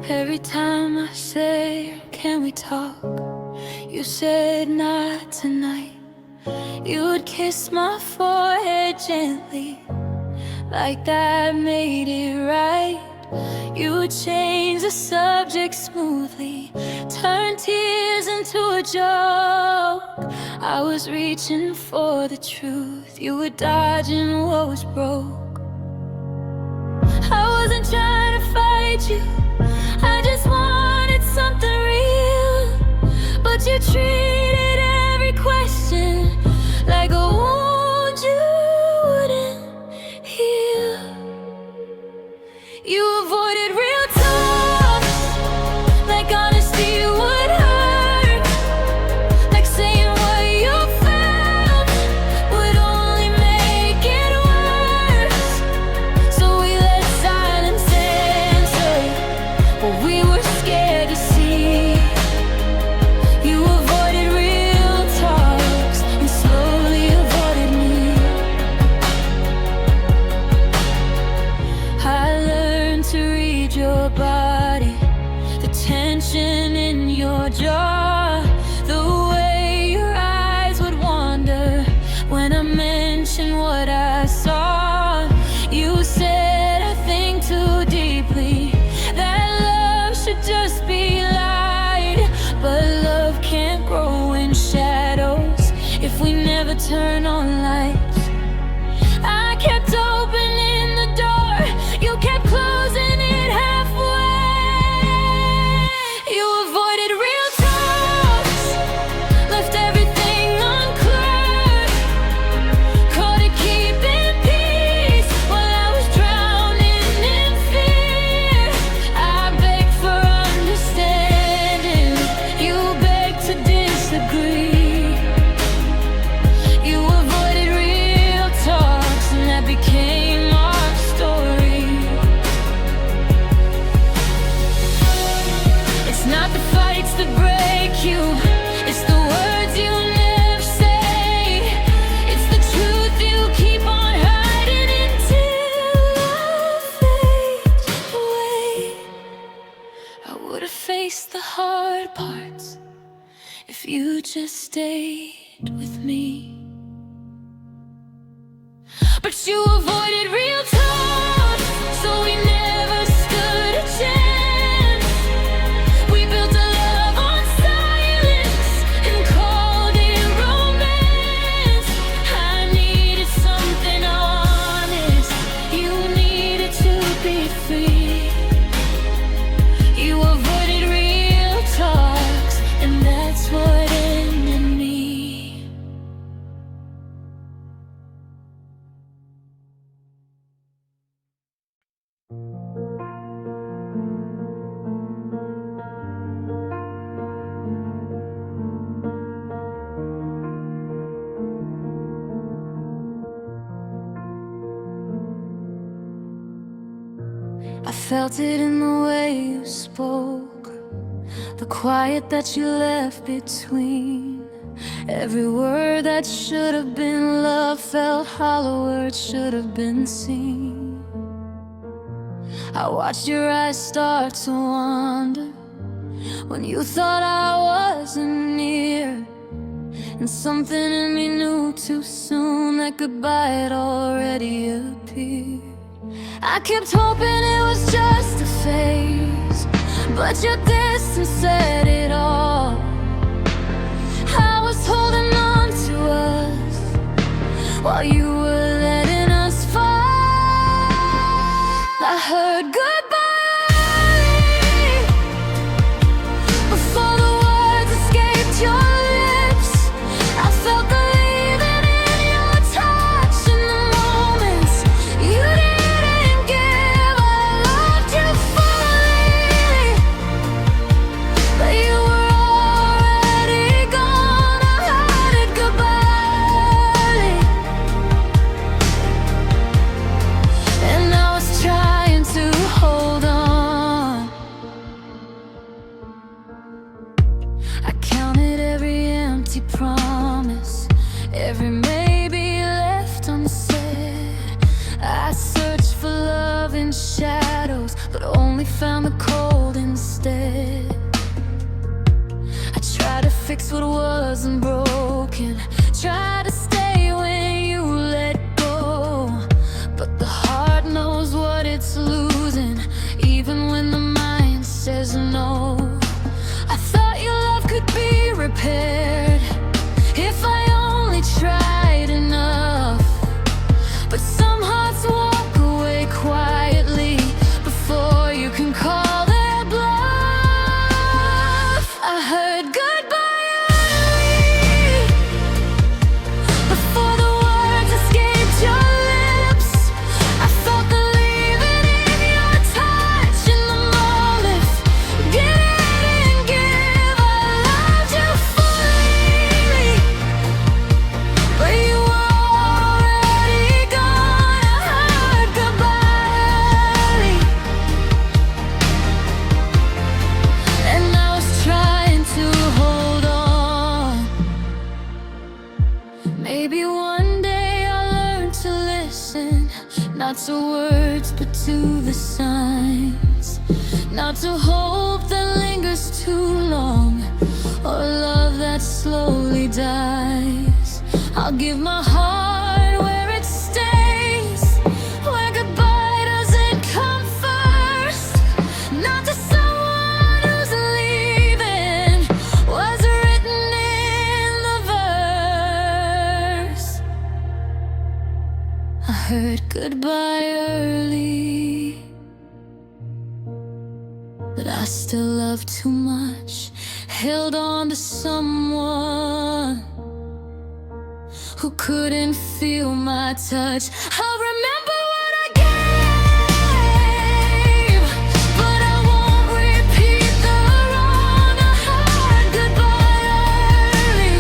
Every time I say, can we talk? You said not tonight. You would kiss my forehead gently, like that made it right. You would change the subject smoothly, turn tears into a joke. I was reaching for the truth, you were dodging what was broke. I wasn't trying to fight you, I just wanted something real. But you treated every question like a wound you wouldn't heal. You avoided real talks, like honesty would hurt, like saying what you felt would only make it worse. So we let silence answer what we were scared to see. You avoided real talks and slowly avoided me. I learned to read your body, the tension in your jaw, the way your eyes would wander when I mentioned what I saw. You said I think too deeply, that love should just be light. But love can't grow in shadows if we never turn on lights. I kept opening the door, you kept closing it halfway. You avoided real talks, left everything unclear, caught it keeping peace while I was drowning in fear. I begged for understanding, you begged to disagree. You avoided real talks and that became our story. It's not the fights that break you, it's the words you never say. It's the truth you keep on hiding until I fade away. I would have faced the hard parts if you just stayed with me. But you avoided real talk, so we never stood a chance. We built a love on silence and called it romance. I needed something honest, you needed to be free. You avoided real talks, and that's what ended me. I felt it in the way you spoke, the quiet that you left between. Every word that should have been love felt hollow where it should have been seen. I watched your eyes start to wander when you thought I wasn't near, and something in me knew too soon that goodbye had already appeared. I kept hoping it was just a phase, but your distance said it all. I was holding on to us while you were letting us fall. I heard goodbye before the words escaped your lips. I felt the leaving in your touch in the moments you didn't give. I loved you fully, but you were already gone. I heard it goodbye, and I was trying to hold on. I counted every empty promise, every maybe left unsaid. I searched for love in shadows, but only found the cold inside. fix what wasn't broken. Try to stay when you let go, but the heart knows what it's losing, even when the mind says no. I thought your love could be repaired if I only tried enough, but some hearts walk away quietly before you can call their bluff. I heard goodbye early before the words escaped your lips. I felt the leaving in your touch in the moment. Get and give, I loved you fully, but you were already gone. I heard goodbye early, and I was trying to hold on. Maybe one day I'll learn to listen, not to words but to the signs, not to hope that lingers too long, or love that slowly dies. I'll give my heart where it stays, where goodbye doesn't come first, not to someone who's leaving was written in the verse. I heard goodbye early, but I still love too much, held on to someone who couldn't feel my touch. I'll remember what I gave, but I won't repeat the wrong. I heard goodbye early,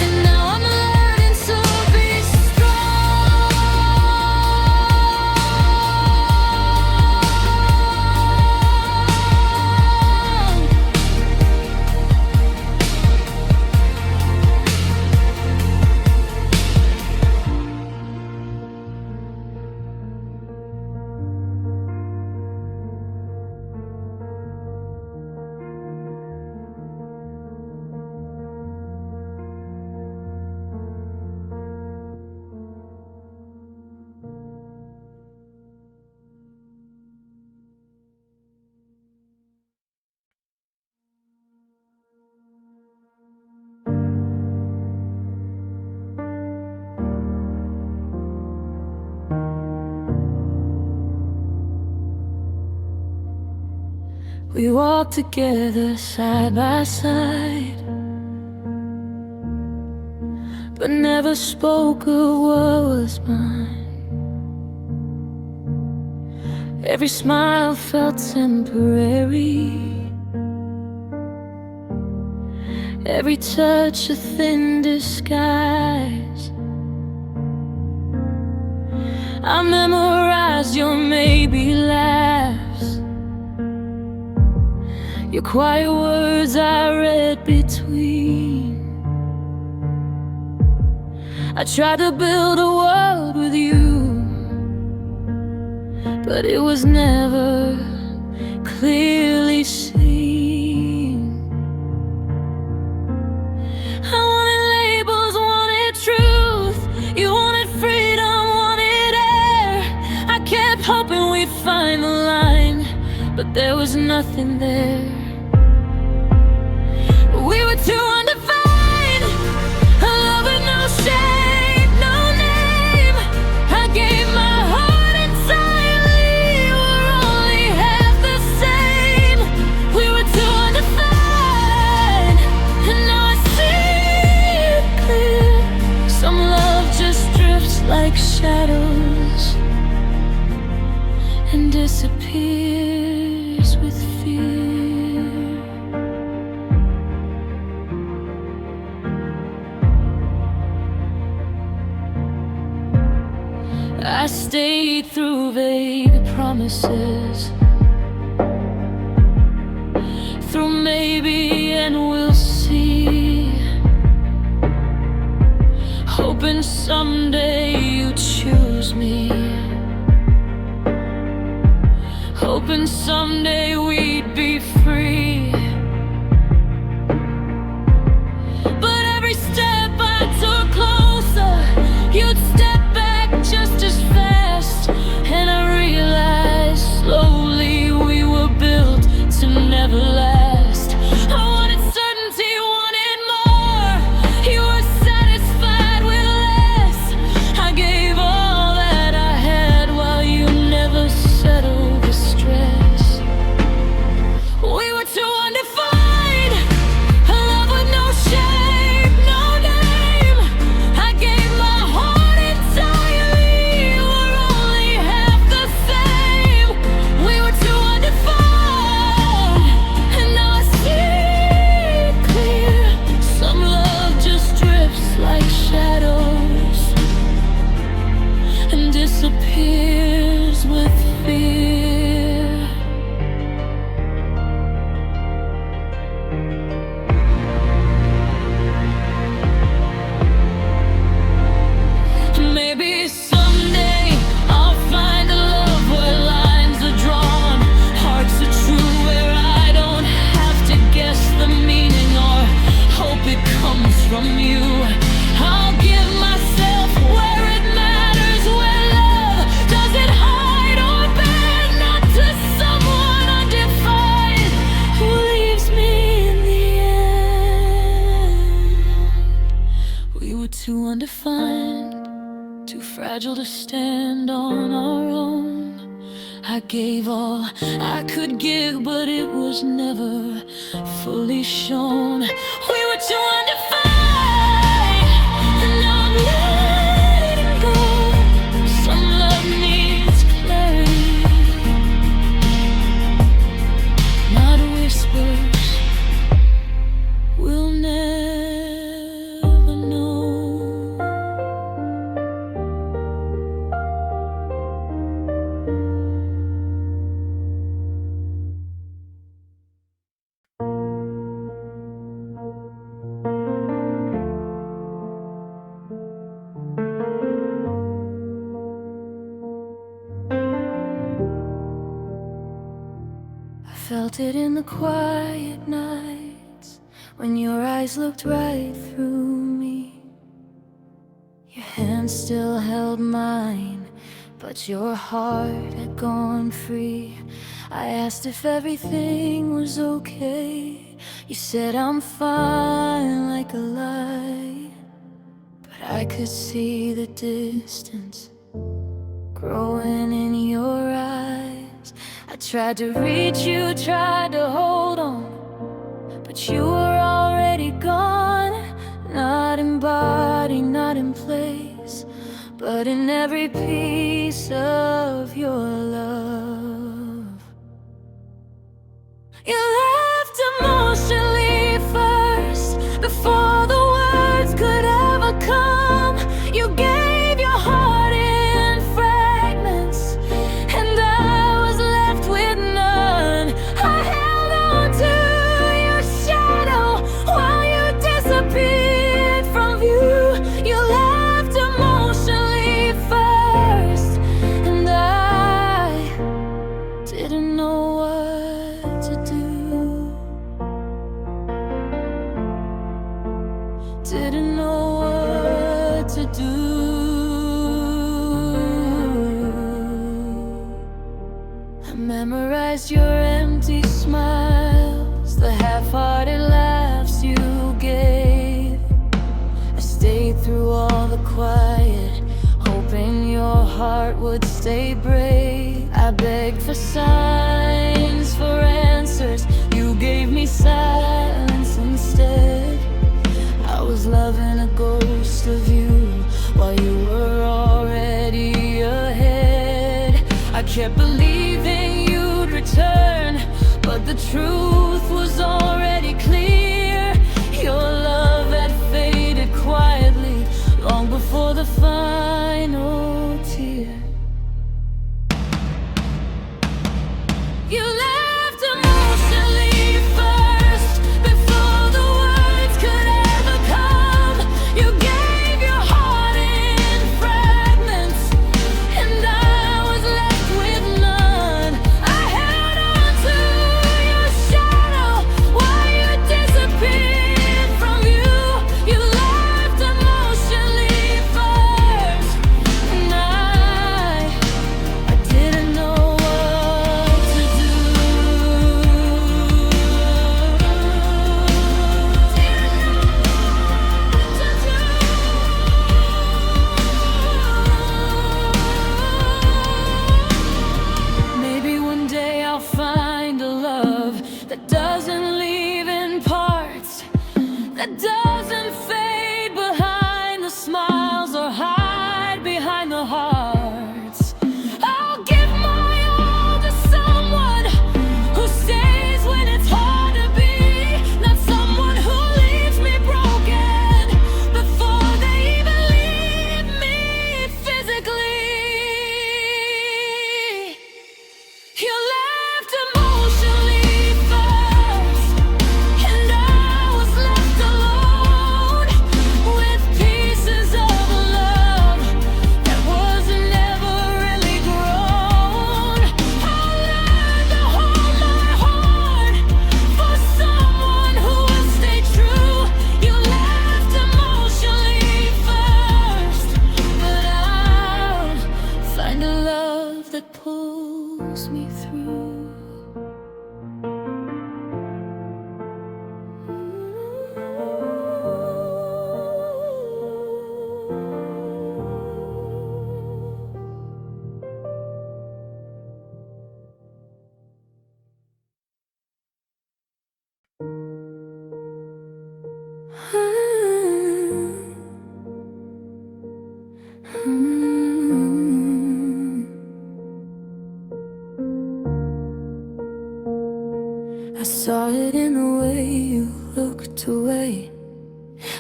and now I'm learning to be We walked together side by side, but never spoke a word was mine. Every smile felt temporary, every touch a thin disguise. I memorized your maybe laughs, your quiet words I read between. I tried to build a world with you, but it was never clearly seen. I wanted labels, wanted truth. You wanted freedom, wanted air. I kept hoping we'd find the line, but there was nothing there. We were too undefined, a love with no shape, no name. I gave my heart entirely, we're only half the same. We were too undefined, and now I see it clear. Some love just drifts like shadows and disappears with fear. I stayed through vague promises, through maybe and we'll see, hoping someday you'd choose me, hoping someday we'd be free. But every step I took closer, you'd step back just as fast. And I realized slowly we were built to never last. I wanted certainty, wanted more. You were satisfied with less. I gave all that I had while you never settled the stress. We were too undefined, a love with no shape, no name. I gave my heart entirely, you were only half the same. We were too undefined, and now I see clear. Some love just drifts like shadows and disappears with fear. Maybe someday I'll find a love where lines are drawn, hearts are true, where I don't have to guess the meaning or hope it comes from you. I'll give myself where it matters, where love doesn't hide or bend, not to someone undefined who leaves me in the end. We were too undefined, too fragile to stand on our own. I gave all I could give, but it was never fully shown. We were too undefined, and now I'm letting go. Some love needs clarity, not whispers. We'll never know. I felt it in the quiet nights when your eyes looked right through me. Your hand still held mine, but your heart had gone free. I asked if everything was okay. You said I'm fine, like a lie. But I could see the distance growing in your eyes. I tried to reach you, tried to hold on, but you were already gone. Not in body, not in place, but in every piece of your love. You left emotionally first, before the words could ever come. You gave your heart in fragments, and I was left with none. I held on to your shadow while you disappeared from view. You left emotionally first, and I didn't know what to do. Didn't know what to do. I memorized your empty smiles, the half-hearted laughs you gave. I stayed through all the quiet, hoping your heart would stay brave. I begged for signs, for answers. You gave me silence instead. I was loving a ghost of you while you were already ahead. I kept believing you'd return, but the truth was already clear. Your love had faded quietly long before the final tear. You left emotionally first, before the words could ever come. You gave your heart in fragments, and I was left with none. I held on to your shadow while you disappeared.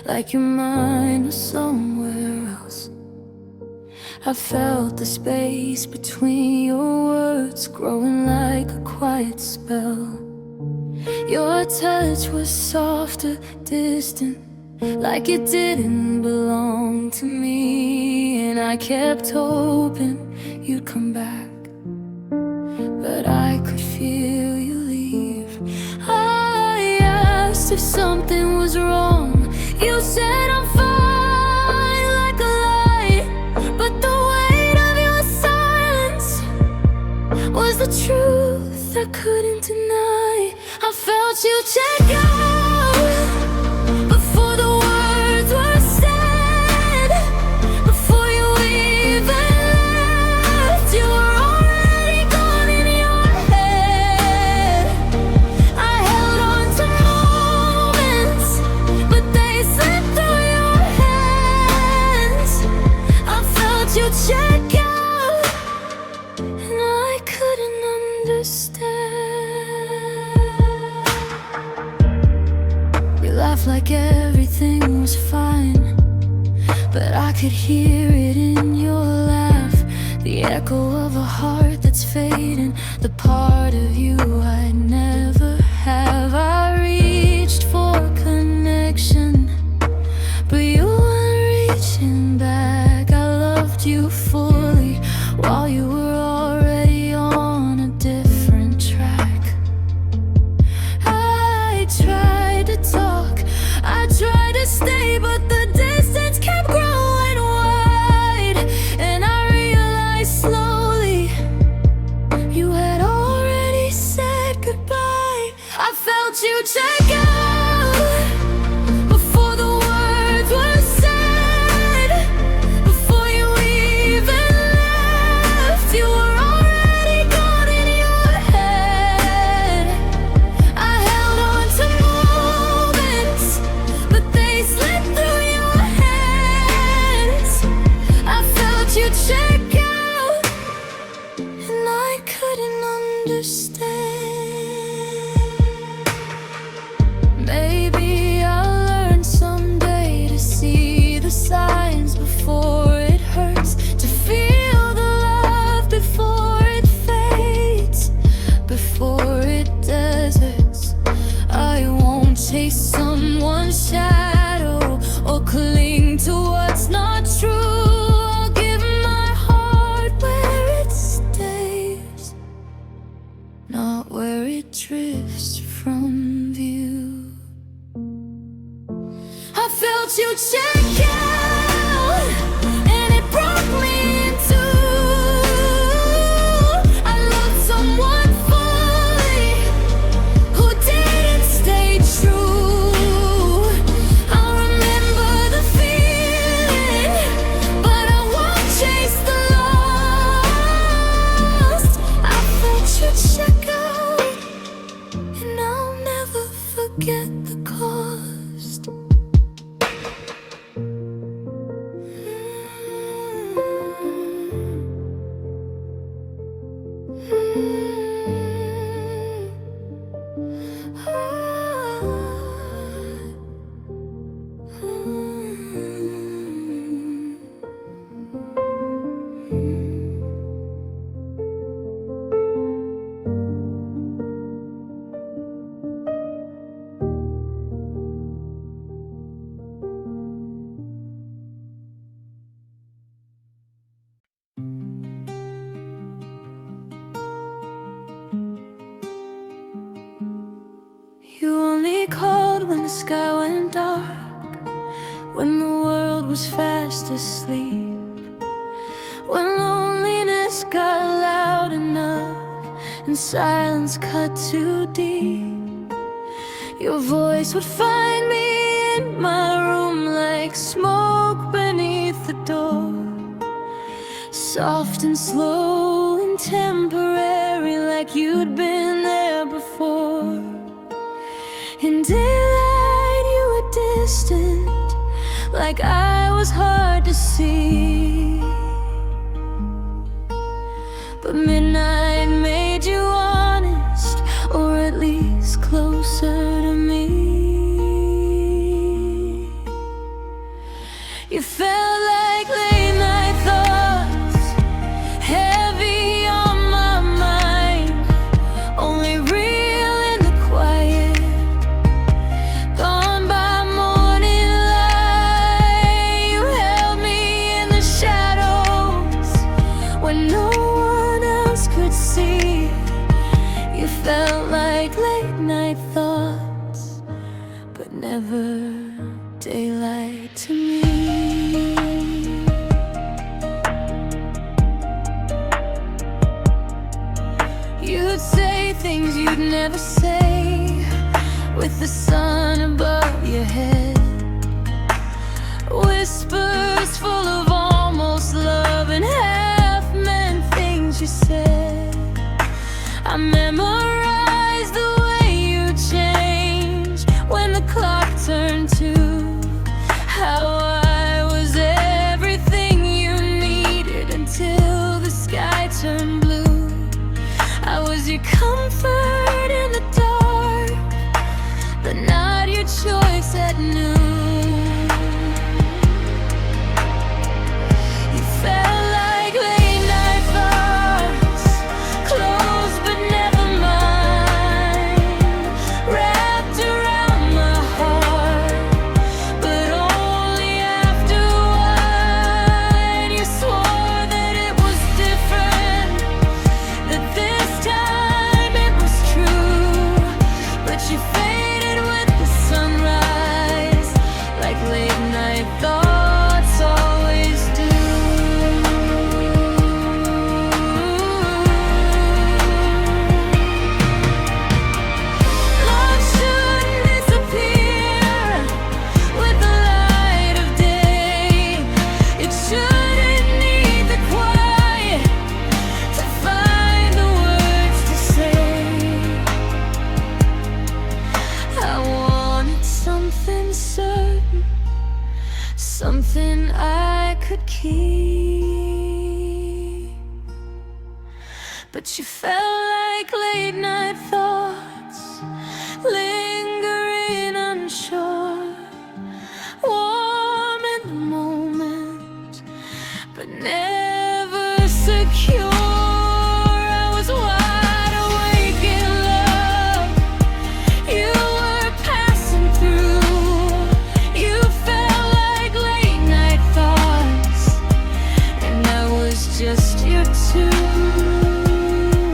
like your mind was somewhere else. I felt the space between your words growing like a quiet spell. Your touch was softer, distant, like it didn't belong to me. And I kept hoping you'd come back, but I could feel you leave. I asked if something was wrong. You said I'm fine, like a lie, but the weight of your silence was the truth I couldn't deny. I felt you check out before the words were said, before you even left. You were already gone in your head. I held on to moments, but they slipped through your hands. I felt you check out, and I couldn't understand. You laughed like everything was fine, but I could hear it in your laugh, the echo of a heart that's fading, the part of you I'd never have. I reached for connection, but you weren't reaching back. I loved you fully while you were already on a different track. I tried to talk, I tried to stay, but the distance kept growing wide. And I realized slowly you had already said goodbye. I felt you check out before the words were said, before you even left. You were already gone in your head. I held on to moments, but they slipped through your hands. I felt you check out, and I couldn't understand. Maybe I'll learn someday to see the signs before it hurts, to feel the love before it fades, before it deserts. I won't chase someone's shadow or cling to what's not true. I'll give my heart where it stays, not where it drifts from view. I felt you check out, and it broke me in two. I loved someone fully who didn't stay true. I remember the feeling, but I won't chase the lost. I felt you check out, and I'll never forget the cost. You only called when the sky went dark, when the world was fast asleep, when loneliness got loud enough and silence cut too deep. Your voice would find me in my room like smoke beneath the door, soft and slow and temporary, like you'd been there before. In daylight you were distant, like I was hard to see, but midnight made you honest, or at least closer to me. never daylight to me. You'd say things you'd never say, with the sun above your head. Whispers full of almost love and half-meant things you said. I memorized the way you changed when the clock turned 2. How I was everything you needed until the sky turned blue. I was your comfort in the dark, but not your choice at noon. You felt like late night thoughts, close but never mine, wrapped around my heart, but only after wine. You swore that it was different, that this time it was true, but you faded with the sunrise, like late night thoughts always do. Love shouldn't disappear with the light of day. It shouldn't need the quiet to find the words to say. I wanted something certain, something I could keep, but you felt like late night thoughts, lingering unsure, warm in the moment, but never secure. I was wide awake in love, you were passing through. You felt like late night thoughts, and I was just your 2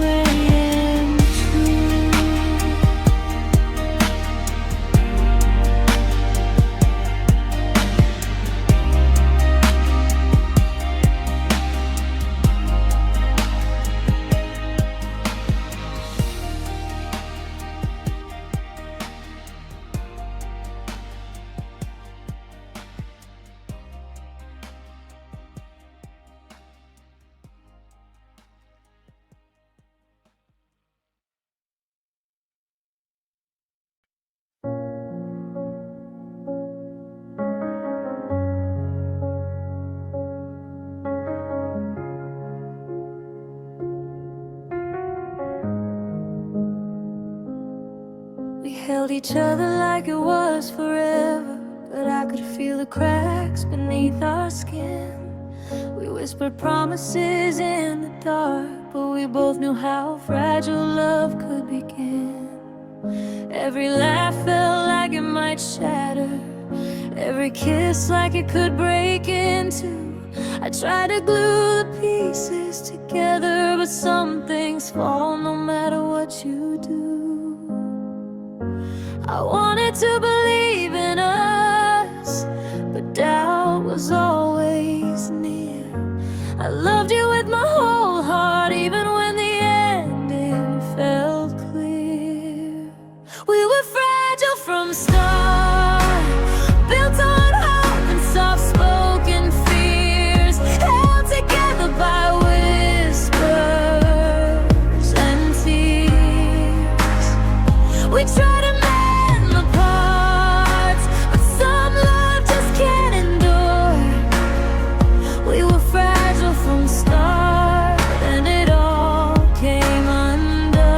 a.m. true. We held each other like it was forever, but I could feel the cracks beneath our skin. We whispered promises in the dark, but we both knew how fragile love could begin. Every laugh felt like it might shatter, every kiss like it could break in two. I tried to glue the pieces together, but some things fall no matter what you do. I wanted to believe in us, but doubt was always near. I loved you with my whole heart, even when the ending felt clear. We were fragile from the start, built on hope and soft-spoken fears, held together by whispers and tears. We tried to mend the parts, but some love just can't endure. We were fragile from the start, and it all came undone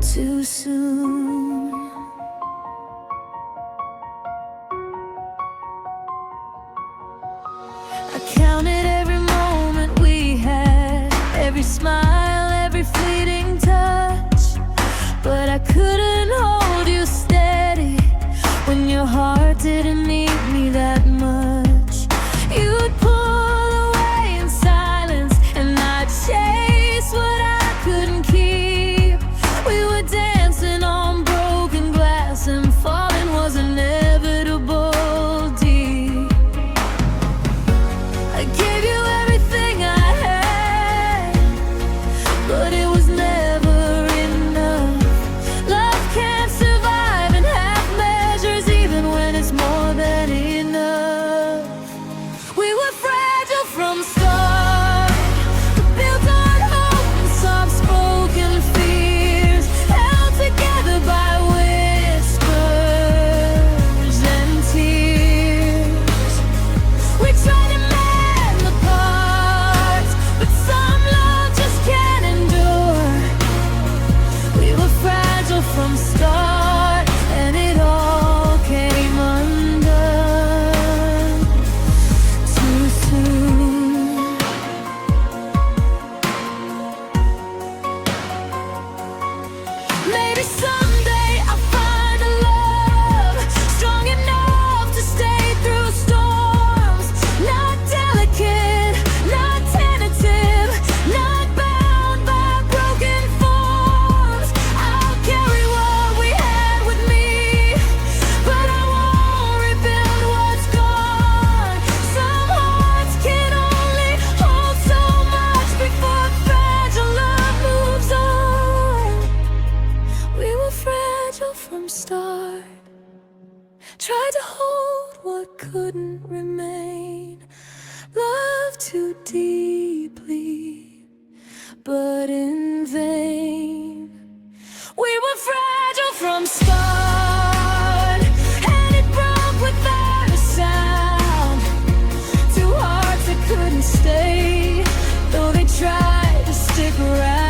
too soon. I counted every moment we had, every smile, every fleeting touch, but I couldn't hold you steady when your heart didn't need me that much. You'd pull away in silence, and I'd chase what I couldn't keep. We were dancing on broken glass and tried to hold what couldn't remain, love too deeply, but in vain. We were fragile from start, and it broke without a sound. Two hearts that couldn't stay, though they tried to stick around.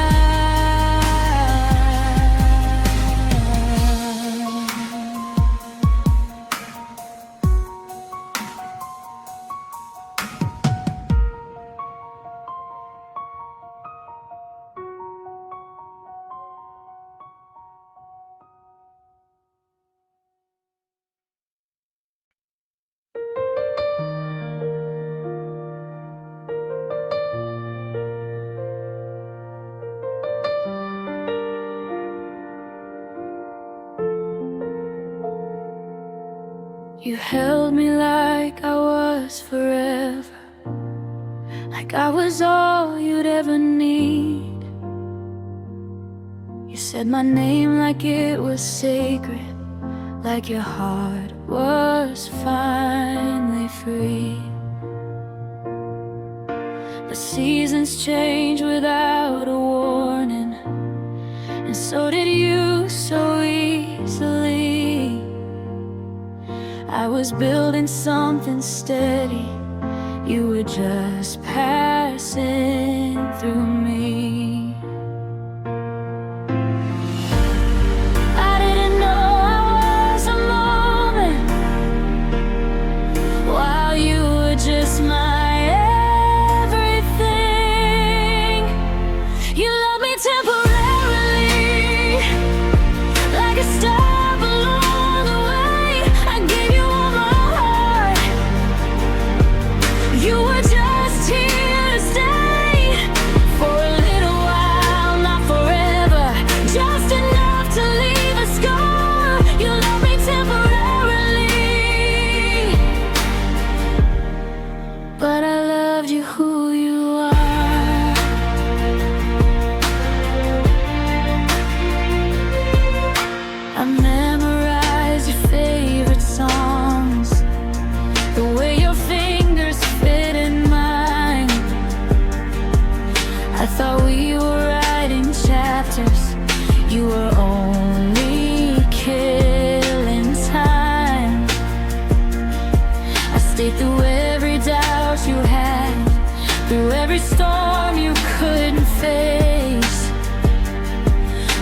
You held me like I was forever, like I was all you'd ever need. You said my name like it was sacred, like your heart was finally free. But seasons change without a warning, and so did you so easily. I was building something steady, you were just passing through me. I didn't know I was a moment, while you were just my everything. You loved me temporarily, like a star. You were just here to stay for a little while, not forever, just enough to leave a scar. You love me temporarily, but I loved you who you are. I memorized your favorite songs, the way your fingers fit in mine. I thought we were writing chapters, you were only killing time. I stayed through every doubt you had, through every storm you couldn't face.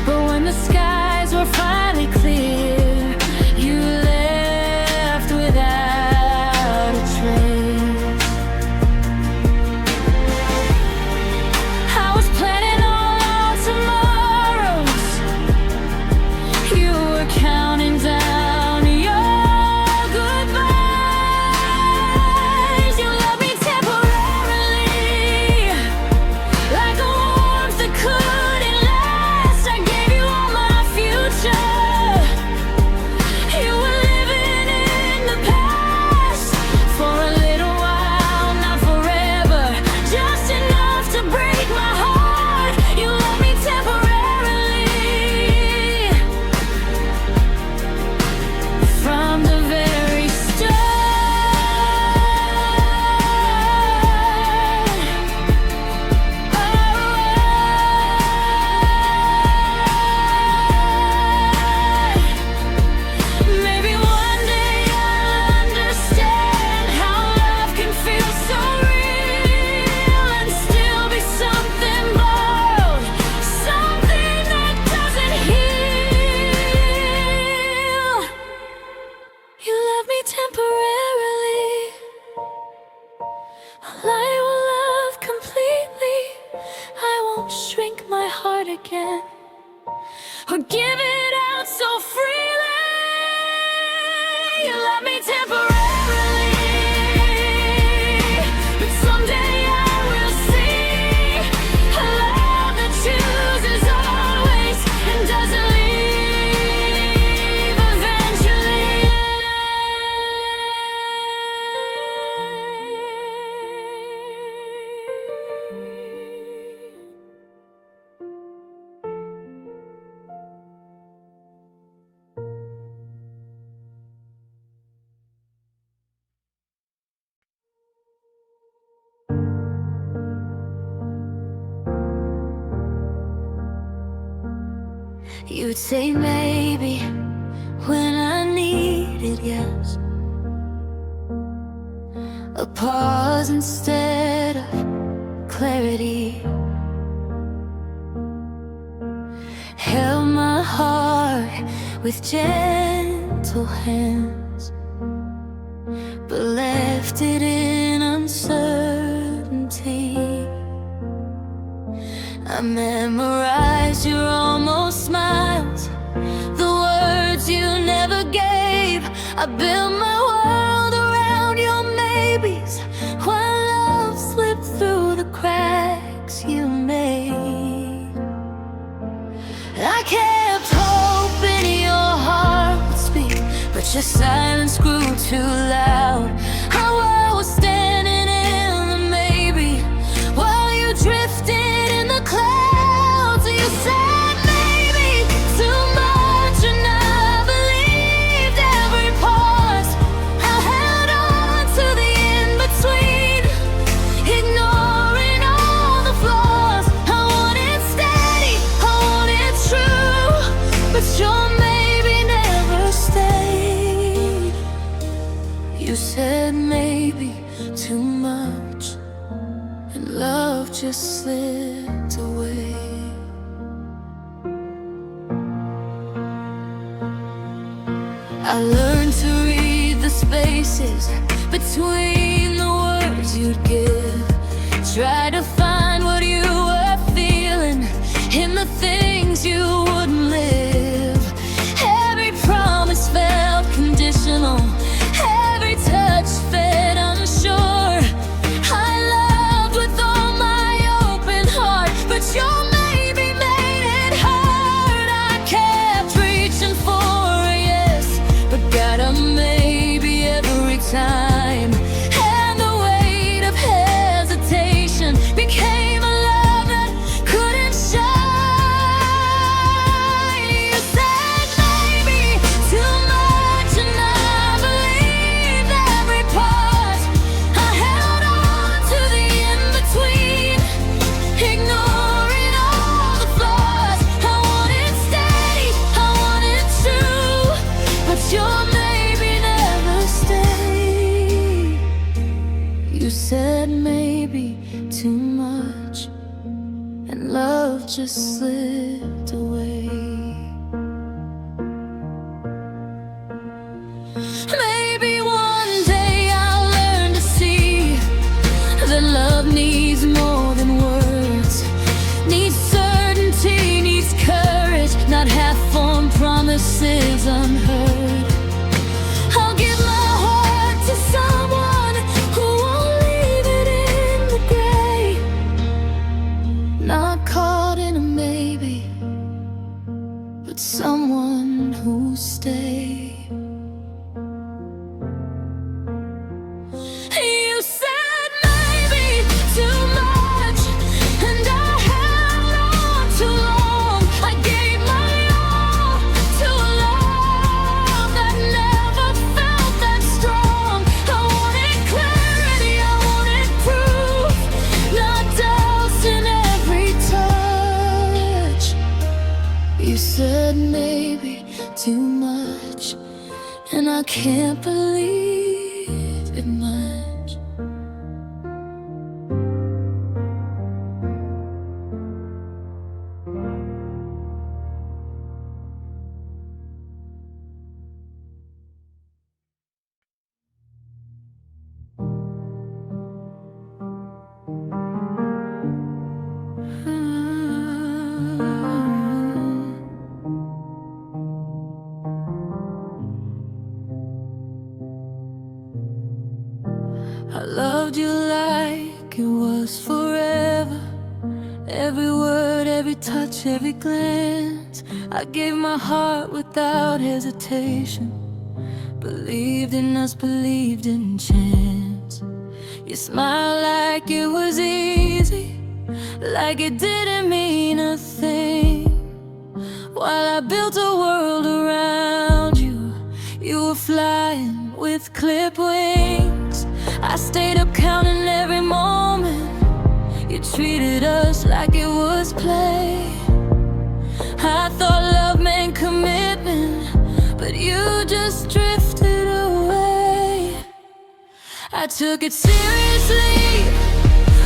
But when the skies were finally clear, you left without a trace. I was planning all our tomorrows, you were counting down your goodbyes. You loved me temporarily, like a warmth that You'd say maybe when I needed yes, a pause instead of clarity. Held my heart with gentle hands, but left it in uncertainty. I memorized your almost smiles, the words you never gave. I built my world around your maybes, while love slipped through the cracks you made. I kept hoping your heart would speak, but your silence grew too loud. Our world was standing in the maybe, while you drifted in the clouds. You said maybe too much, and I believed every pause. I held on to the in-between, ignoring all the flaws. I wanted steady, I wanted true, but your maybe never stayed. You said maybe too much, and love just slipped away. I learned to read the spaces between the words you'd give. Try to find what you were feeling in the things you wouldn't live. Every promise felt conditional, every touch felt unsure. I loved with all my open heart, but your maybe made it hard. I kept reaching for a yes, but got a maybe every time. And the weight of hesitation became a love that couldn't shine. You said maybe too much, and I believed every part. I held on to the in-between, ignoring all the flaws. I wanted steady, I wanted true, but your maybe never stayed. You said maybe too much, and love just slipped away. Maybe one day I'll learn to see that love needs more than words, needs certainty, needs courage, not half-formed promises unheard. I'll give my heart to someone who won't leave it in the gray, not caught in a maybe, but someone who'll stay. You said maybe too much, and I held on too long. I gave my all to a love that never felt that strong. I wanted clarity, I wanted proof, not doubts in every touch. You said maybe too much, and I can't believe it much. I loved you like it was forever. Every word, every touch, every glance. I gave my heart without hesitation. Believed in us, believed in chance. You smiled like it was easy, like it didn't mean a thing. While I built a world around you, you were flying with clipped wings. I stayed up counting every moment. You treated us like it was play. I thought love meant commitment, but you just drifted away. I took it seriously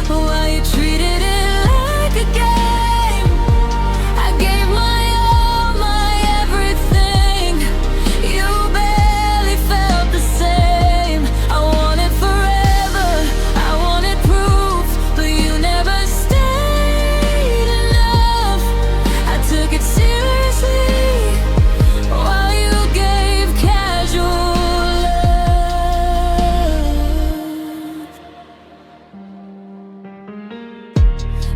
while you treated it like a game. I gave my all, my everything. You barely felt the same. I wanted forever, I wanted proof, but you never stayed enough. I took it seriously while you gave casual love.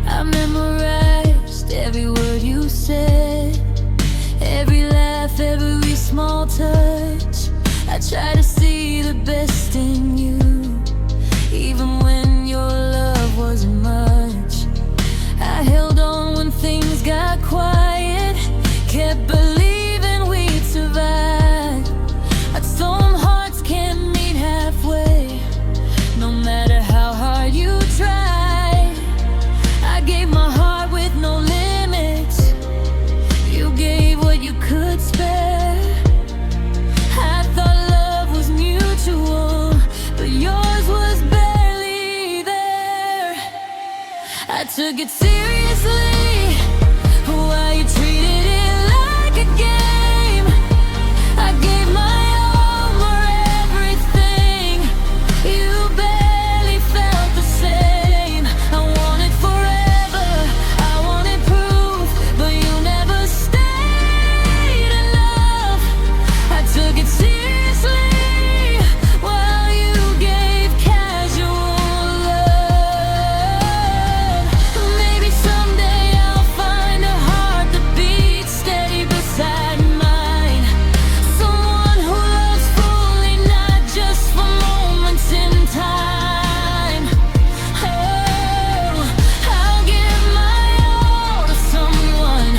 I memorized every word you said, every laugh, every small touch. I try to see the best in you, even when your love wasn't much. I held on when things got quiet, kept believing we'd survive. But some hearts can't meet halfway, no matter how hard you try. I gave my heart with no limits, you gave what you could spare. I thought love was mutual, but yours was barely there. I took it seriously while you treated it like a game. I gave my all, my everything. You barely felt the same. I wanted forever, I wanted proof, but you never stayed enough. I took it seriously while you gave casual love. Maybe someday I'll find a heart that beats steady beside mine, someone who loves fully, not just for moments in time. Oh, I'll give my all to someone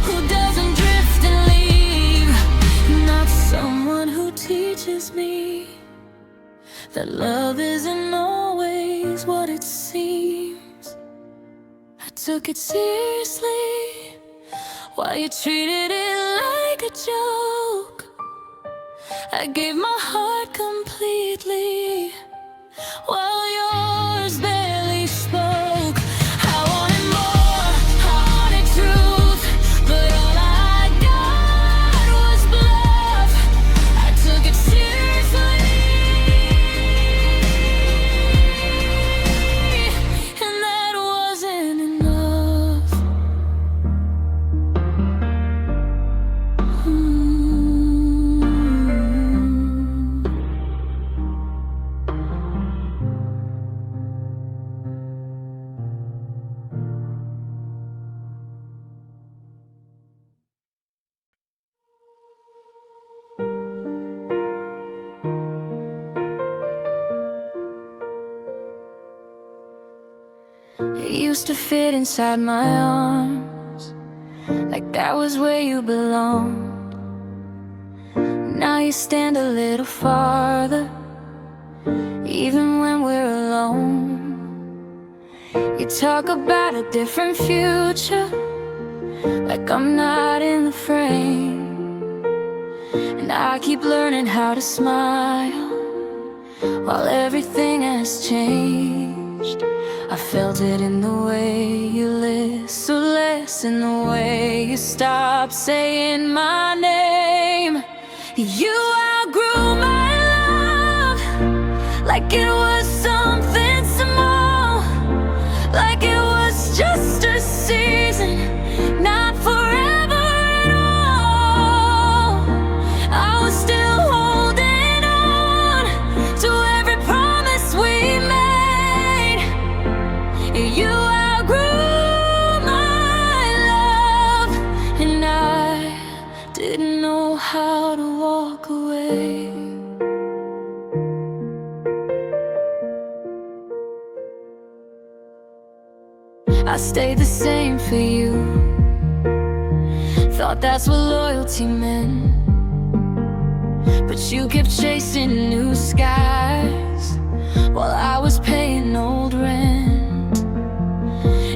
who doesn't drift and leave, not someone who teaches me that love isn't always what it seems. I took it seriously while you treated it like a joke. I gave my heart completely while yours barely spoke. I wanted more, I wanted truth, but all I got was bluff. I took it seriously, and that wasn't enough. It used to fit inside my arms, like that was where you belonged. Now you stand a little farther, even when we're alone. You talk about a different future, like I'm not in the frame. And I keep learning how to smile while everything has changed. I felt it in the way you live, so less in the way you stop saying my name. You outgrew my love, like it was something small, like it was just a season, not forever at all. I was still holding on to every promise we made. You outgrew my love, and I didn't know how to walk away. I stayed the same for you, thought that's what loyalty meant. But you kept chasing new skies while I was paying old rent.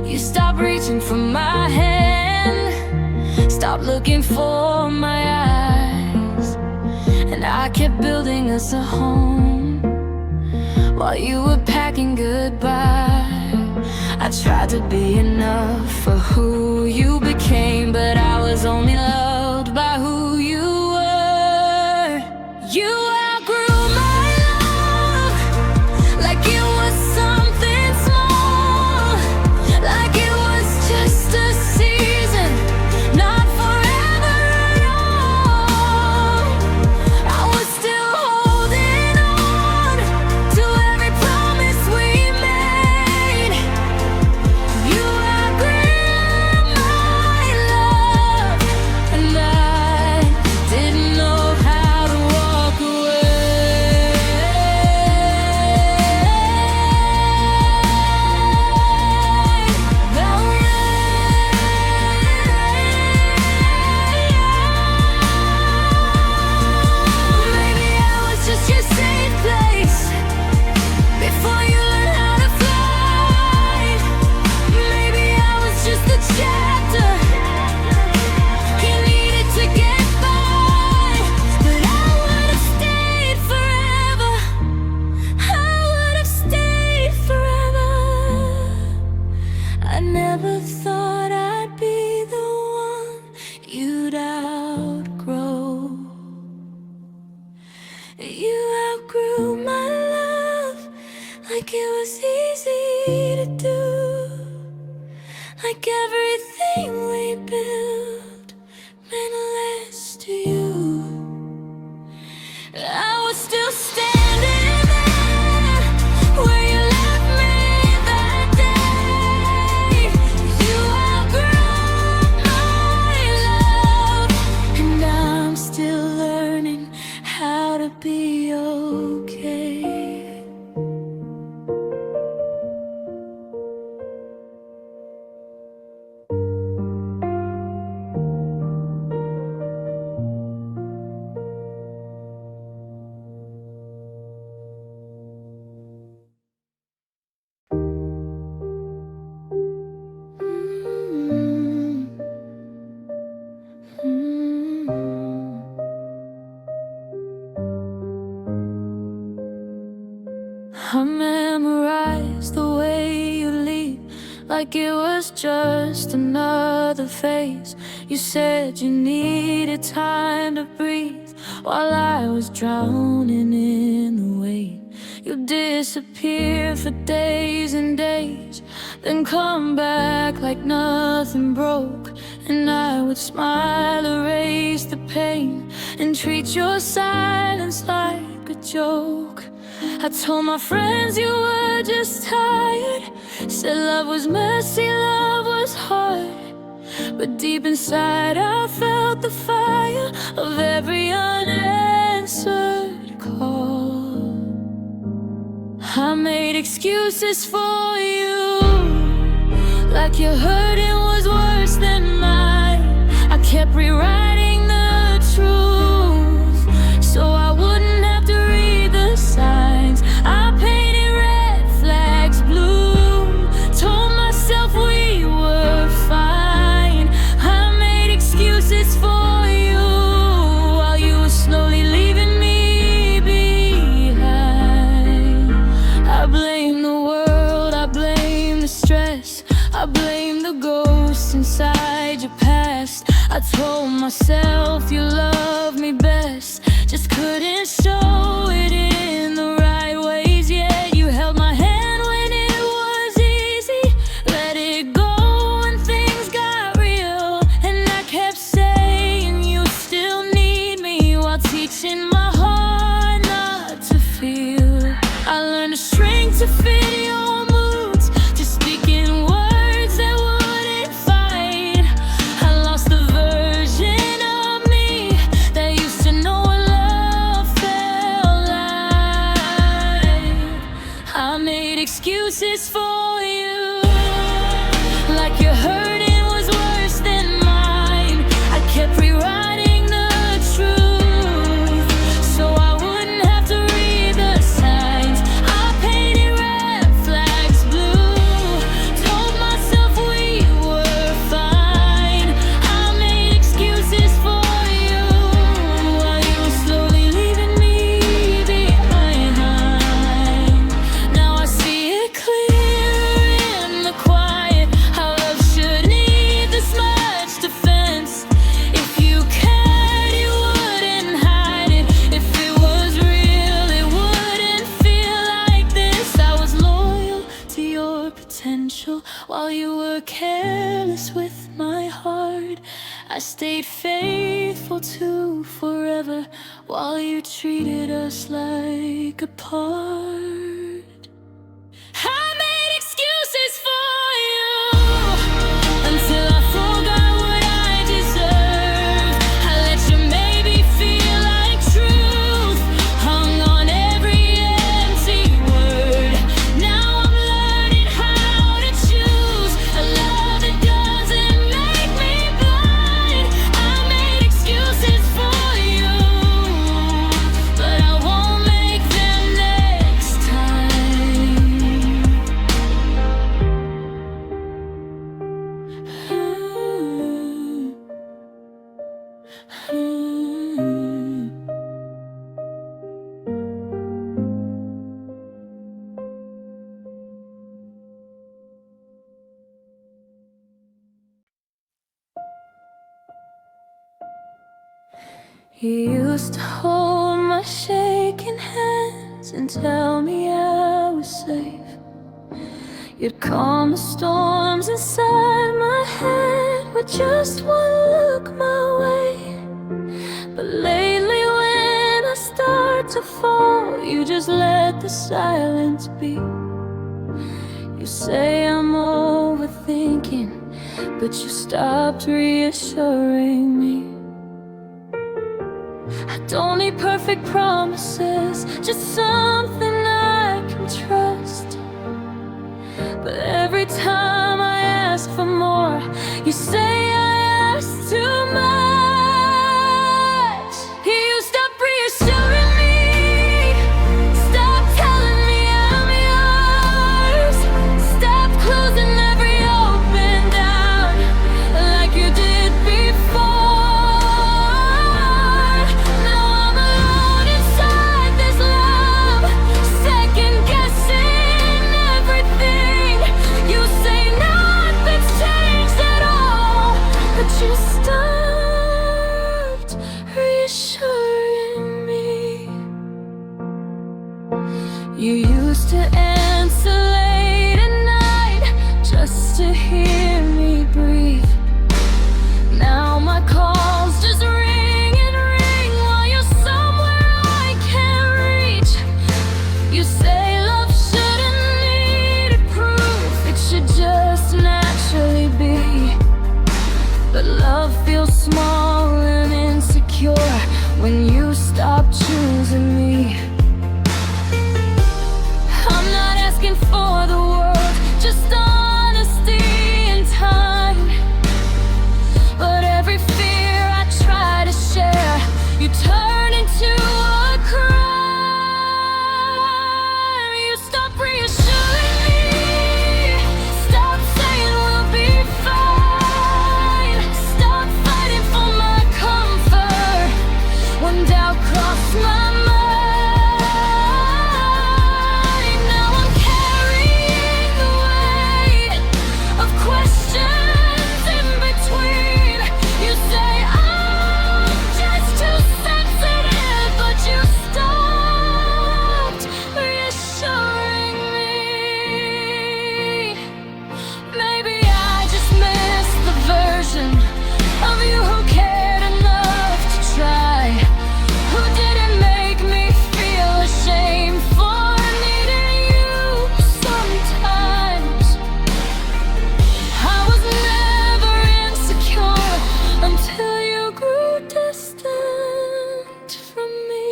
You stopped reaching for my hand, stopped looking for my eyes, and I kept building us a home while you were packing goodbye. I tried to be enough for who you became, but I was only loved by who you were. You outgrew my love like it was something small, like it was just a season, not forever at all. I was still holding on to every promise we made. You outgrew my love, and I didn't know how to walk away. Maybe I was just your safe place before you learned how to fly. Maybe I was just the chapter you needed to get by. But I would have stayed forever. I would have stayed forever. I never thought I'd be the one you'd outgrow. You outgrew my love like it was easy to do, like everything we built meant less to you. I was still standing there where you left me that day. You outgrew my love, and I'm still learning how to be okay. I memorized the way you leave, like it was just another phase. You said you needed time to breathe while I was drowning in the wave. You disappear for days and days, then come back like nothing broke. And I would smile, erase the pain, and treat your silence like a joke. I told my friends you were just tired, said love was messy, love was hard. But deep inside I felt the fire of every unanswered call. I made excuses for you, like your hurting was worse than mine. I kept rewriting the truth so I wouldn't have to read the signs. I painted red flags blue, told myself we were fine. I made excuses for you while you were slowly leaving me behind. I blame the world, I blame the stress, I blame the ghosts inside your past. I told myself you loved me best, just couldn't show it in the right ways. Yet you held my hand when it was easy, let it go when things got real. And I kept saying you still need me, while teaching my heart not to feel. I learned to shrink to fit your moods, to speaking words that wouldn't fight. I lost the version of me that used to know what love felt like. I made excuses for you, like your hurting was worse than mine. I kept rewriting the truth so I wouldn't have to read the signs. I painted red flags blue, told myself we were fine. I made excuses true. While you were careless with my heart, I stayed faithful to forever, while you treated us like a part. I made excuses for you until I forgot what I deserve. I let you maybe feel like truth, hung on every empty word. Now I'm learning how to choose a love that doesn't make me blind. I made excuses for you, but I won't make them next time. You used to hold my shaking hands and tell me I was safe. You'd calm the storms inside my head with just one look my way. But lately when I start to fall, you just let the silence be. You say I'm overthinking, but you stopped reassuring me. I don't need perfect promises, just something I can trust. But every time I ask for more, you say I ask too much. You stop reassuring me, stop telling me I'm yours, stop closing every open door like you did before. Now I'm alone inside this love, second guessing everything. You say nothing's changed at all, but you stopped reassuring me. You used to answer late at night just to hear me breathe. Now my calls just ring and ring while you're somewhere I can't reach. You say love shouldn't need proof, it should just naturally be. But love feels small and insecure when you stop choosing me. I'm not asking for the world, just honesty and time. But every fear I try to share, you turn into a crime. You stop reassuring me, stop saying we'll be fine, stop fighting for my comfort when doubt crossed my mind. Now I'm carrying the weight of questions in between. You say I'm just too sensitive, but you stopped reassuring me. Maybe I just missed the version of you who cared enough to try, who didn't make me feel ashamed for needing you sometimes. I was never insecure until you grew distant from me.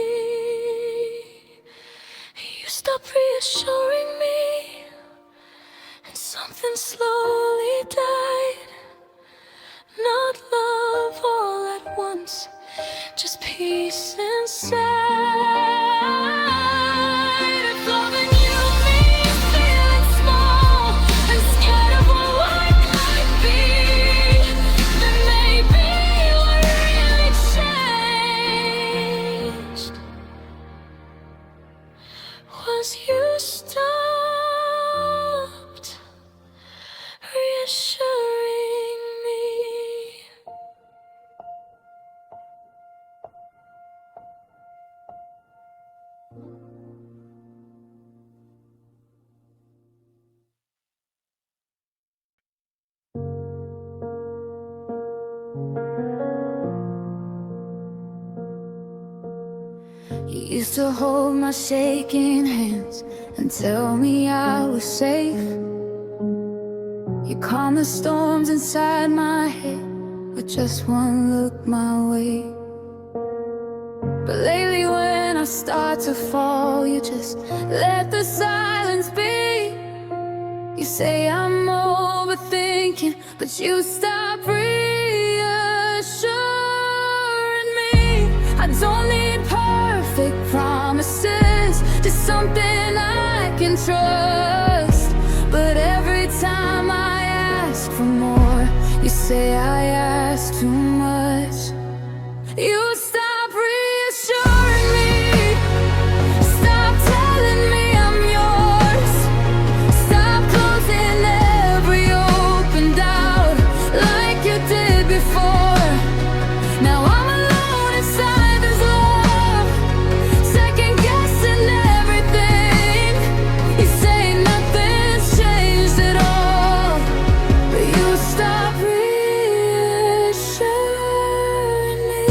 You stopped reassuring me, and something slowly died. Not love all at once, just peace inside. If loving you means feeling small and scared of what life might be, then maybe what really changed was you stopped reassuring me. used to hold my shaking hands and tell me I was safe. You calm the storms inside my head with just one look my way. But lately when I start to fall, you just let the silence be. You say I'm overthinking, but you stop reassuring me. I don't need perfect promises, just something I can trust. But every time I ask for more, you say I ask too much. You stop reassuring me, stop telling me I'm yours, stop closing every open doubt like you did before. Now I'm alone inside this love, second guessing everything. You say nothing's changed at all, but you stop reassuring me.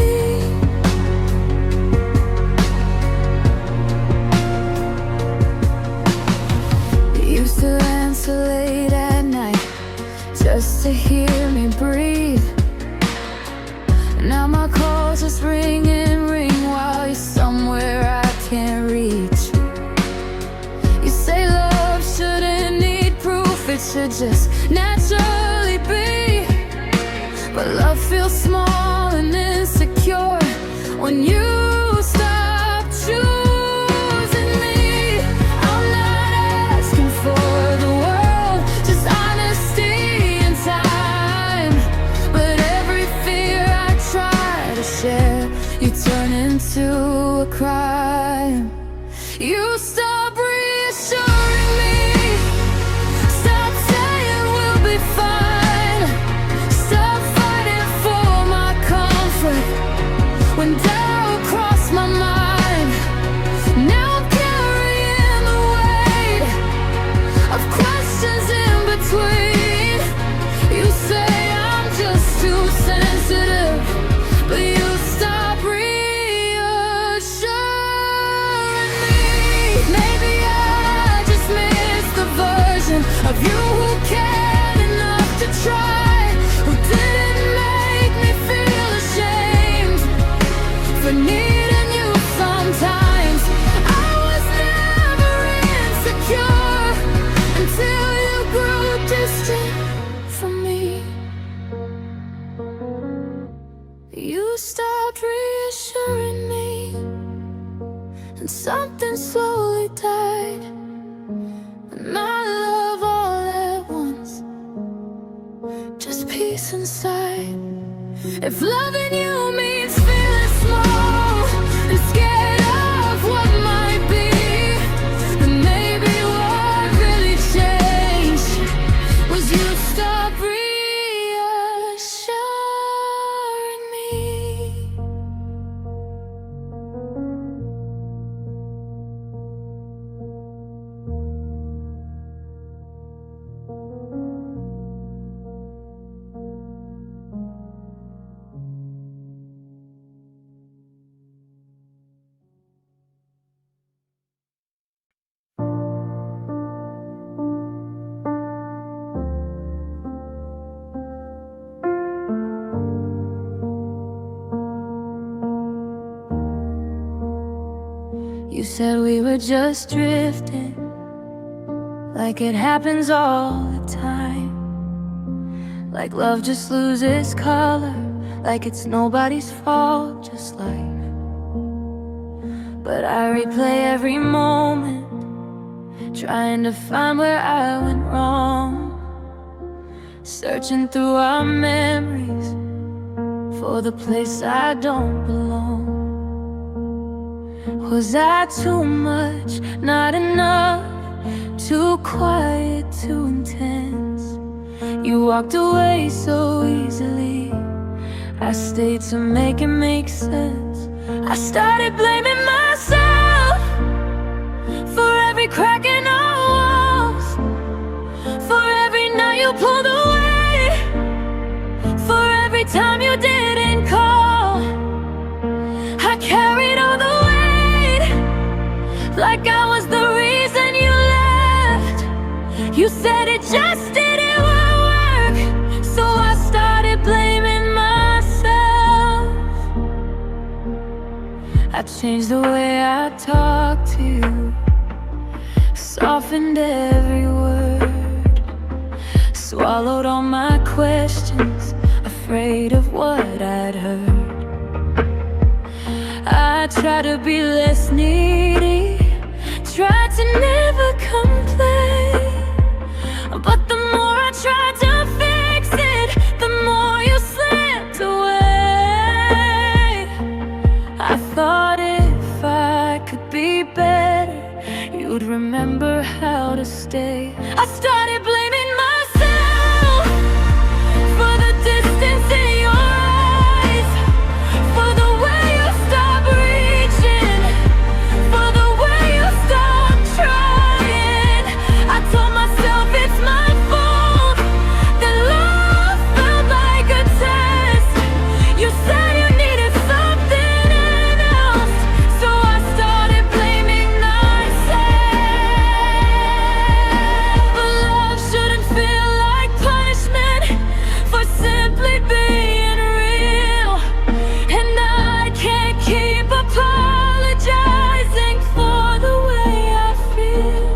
You used to answer late at night just to hear me breathe. Now my calls just ring and ring while you're somewhere I can't reach. You say love shouldn't need proof, it should just naturally be. But love feels small and insecure when you stop choosing me. I'm not asking for the world, just honesty and time. But every fear I try to share, you turn into a crime. You stop reassuring me, stop saying we'll be fine, stop fighting for my comfort when doubt crossed my mind. Now I'm carrying the weight of questions in between. You say I'm just too sensitive, but you stop reassuring me. Maybe I just missed the version of you who cared enough to try, who didn't make me feel ashamed for needing you sometimes. I was never insecure until you grew distant from me. You stopped reassuring me, and something slowly died. Not love all at once, just peace inside. If loving you means feeling small and scared of what might be, then maybe what really changed was you stop reassuring me. You said we were just drifting, like it happens all the time. Like love just loses color, like it's nobody's fault, just life. But I replay every moment, trying to find where I went wrong, searching through our memories for the place I don't belong. Was I too much, not enough, too quiet, too intense? You walked away so easily, I stayed to make it make sense. I started blaming myself for every crack in our walls, for every night you pulled away, for every time you didn't call. I carried all the weight You said it just didn't work, so I started blaming myself. I changed the way I talk to you, softened every word, swallowed all my questions, afraid of what I'd heard. I tried to be less needy, tried to never complain, but the more I tried to fix it, the more you slipped away. I thought if I could be better, you'd remember how to stay. I started blaming myself for the distance in your eyes, for the way you stopped reaching, for the way you stopped trying. I told myself it's my fault, that love felt like a test. You said you needed something else, so I started blaming myself. But love shouldn't feel like punishment for simply being real, and I can't keep apologizing for the way I feel.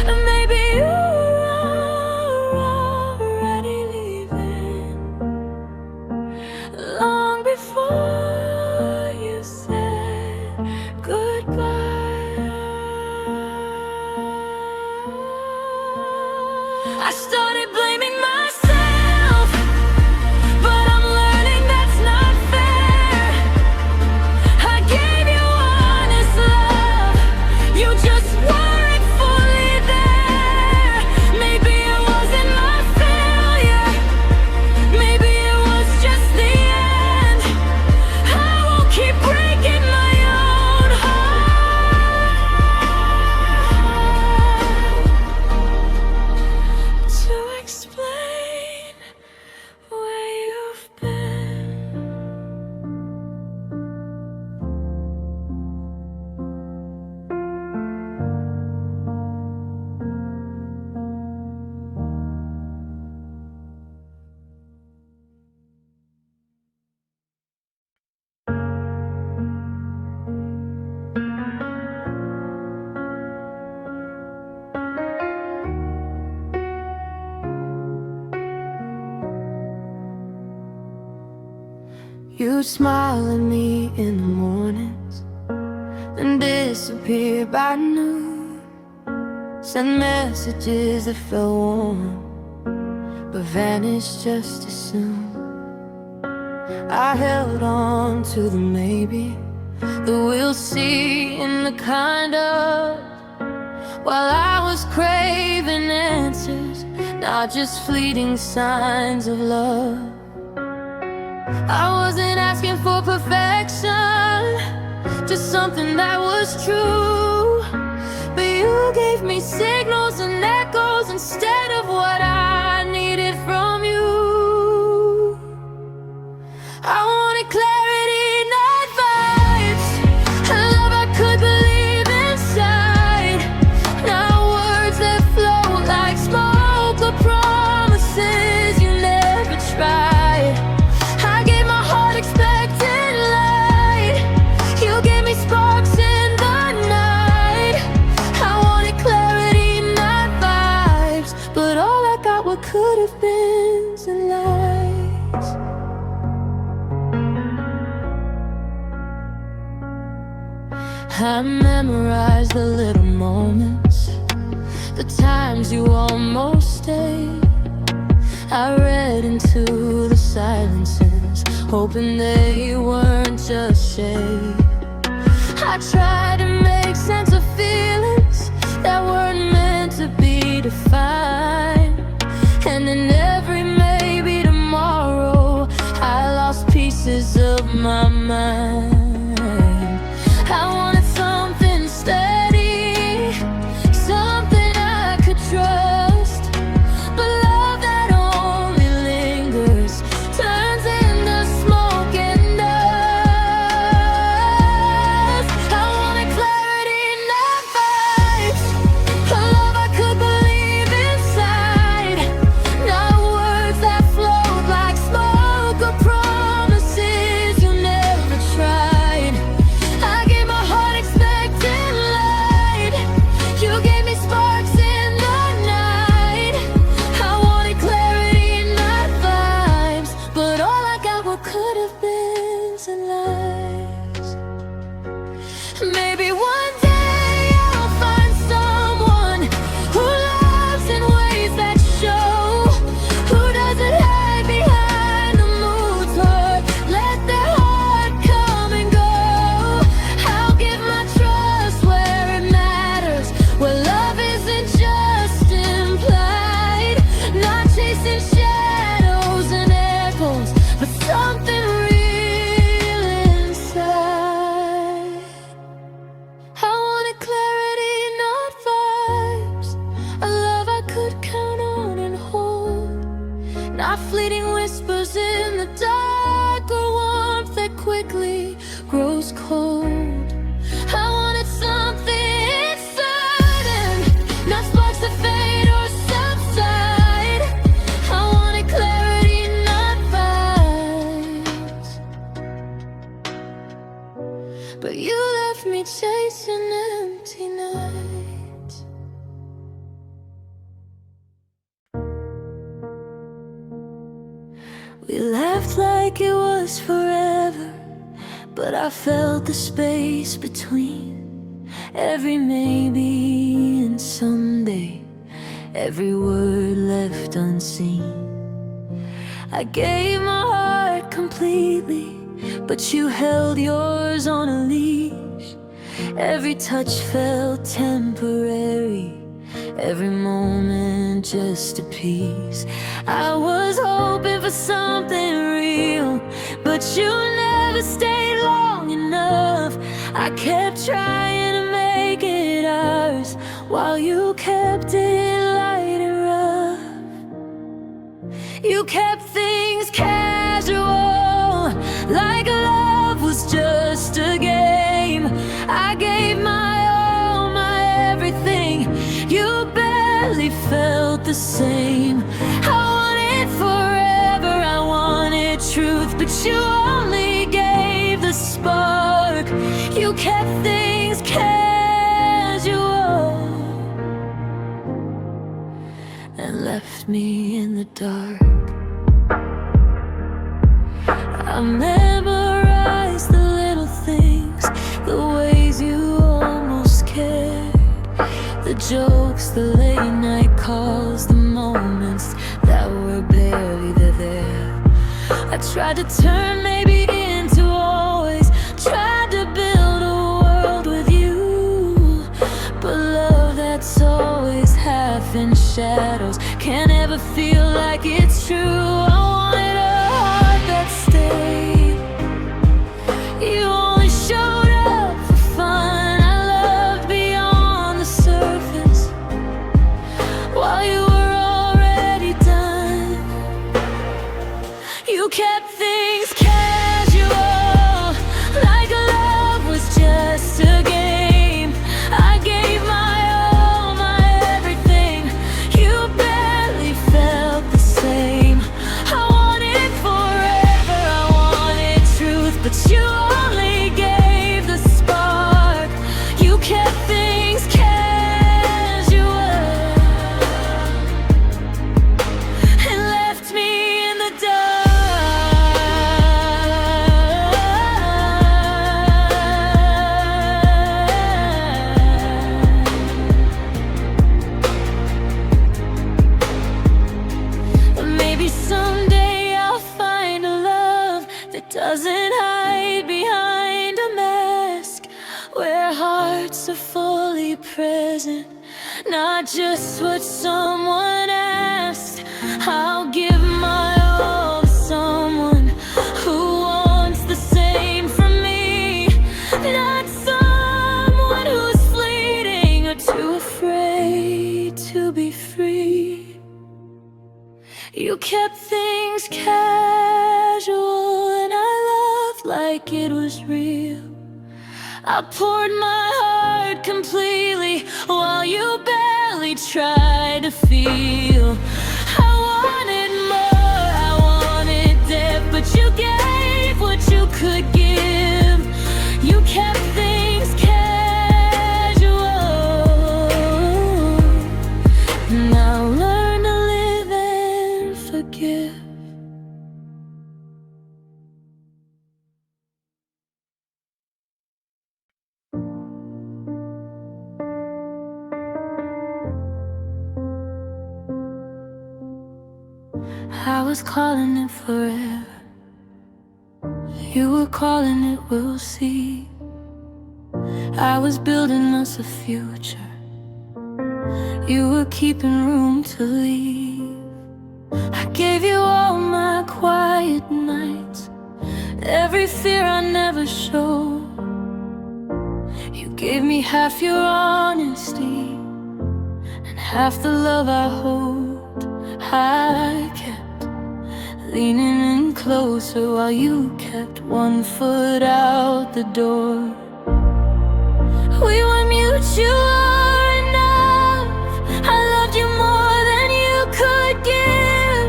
And maybe you're already leaving long before you said goodbye. I started blaming myself, but I'm learning that's not fair. I gave you honest love, you just weren't fully there. Maybe it wasn't my failure, maybe it was just the end. I won't keep breaking my own heart to explain where you've been. You'd smile at me in the mornings, then disappear by noon. Send messages that felt warm, but vanished just as soon. I held on to the maybe, the we'll see in the kind of, while I was craving answers, not just fleeting signs of love. I wasn't asking for perfection, just something that was true. But you gave me signals and echoes instead of what I needed from you. I wanted clarity, not vibes, a love I could believe inside, not words that float like smoke, but promises you never tried. I gave my heart expecting light, you gave me sparks in the night. I wanted clarity, not vibes, but all I got what could have been some lies. I memorized the little moments, the times you almost stayed. I read into the silences, hoping they weren't just shade. I tried to make sense of feelings that weren't meant to be defined, and in every maybe tomorrow I lost pieces of my mind. I wanted something steady, something I could trust, but love that only lingers turns into smoke and dust. I wanted clarity, not vibes, a love I could believe in. not fleeting whispers in the dark, or warmth that quickly grows cold. I wanted something certain, not sparks that fade or subside. I wanted clarity, not vibes. But you left me chasing empty nights. We laughed like it was forever, but I felt the space between every maybe and someday, every word left unseen. I gave my heart completely, but you held yours on a leash. Every touch felt temporary, every moment just a piece. I was hoping for something real, but you never stayed long enough. I kept trying to make it ours, while you kept it light and rough. You kept things casual, like love was just a game. I gave my all, my everything. You barely felt the same. I wanted forever, I wanted truth, but you only gave the spark. You kept things casual and left me in the dark. I memorized the little things, the ways you almost cared, the jokes, the late night calls, the moments that were barely there. I tried to turn maybe into always, tried to build a world with you, but love that's always half in shadows can't ever feel like it's true. I wanted a heart that stayed. You only showed up for fun. I loved beyond the surface, while you were already done. You kept things casual, like love was just a game. I gave my all, my everything. You barely felt the same. I wanted forever, I wanted truth, but you only gave the spark. You kept things casual and left me in the dark. Maybe someday I'll find a love that doesn't hide behind a mask, where hearts are fully present, not just what someone asked. I'll give my all to someone who wants the same from me, not someone who's fleeting or too afraid to be free. You kept things casual and I loved like it was real. I poured my heart completely, while you barely tried to feel. I wanted more, I wanted depth, but you gave what you could give. You kept things casual. Now learn to live and forgive. I was calling it forever, you were calling it we'll see. I was building us a future, you were keeping room to leave. I gave you all my quiet nights, every fear I never showed. You gave me half your honesty and half the love I hold. I kept leaning in closer while you kept one foot out the door. We were mutual enough. I loved you more than you could give.